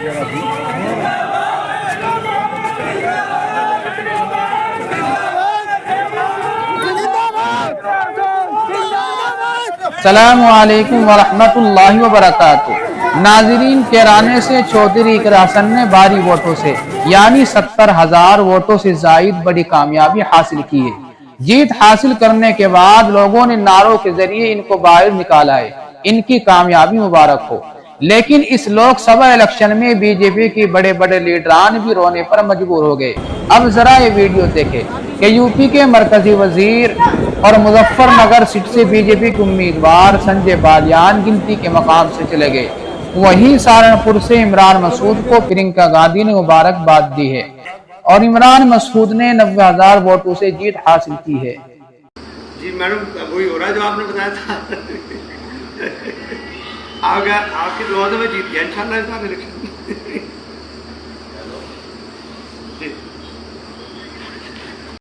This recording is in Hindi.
अस्सलामुअलैकुम वरहमतुल्लाहि वबरकातुहू। नाजरीन, कैराने से चौधरी इकरा हसन ने भारी वोटों से यानी 70,000 वोटों से जायद बड़ी कामयाबी हासिल की है। जीत हासिल करने के बाद लोगों ने नारों के जरिए इनको बाहर निकाला है। इनकी कामयाबी मुबारक हो। लेकिन इस लोकसभा इलेक्शन में बीजेपी के बड़े बड़े लीडरान भी रोने पर मजबूर हो गए। अब जरा ये वीडियो देखें कि यूपी के मरकजी वजीर और मुजफ्फरनगर सीट से बीजेपी के उम्मीदवार संजय बालियान गिनती के मकाम से चले गए। वहीं सहारनपुर से इमरान मसूद को प्रियंका गांधी ने मुबारकबाद दी है और इमरान मसूद ने 90,000 वोटों से जीत हासिल की है। जी मैडम, वही हो रहा है जो आपने बताया था। आपकी दुआ से मैं जीत गया इंशाल्लाह इस बार इलेक्शन। जी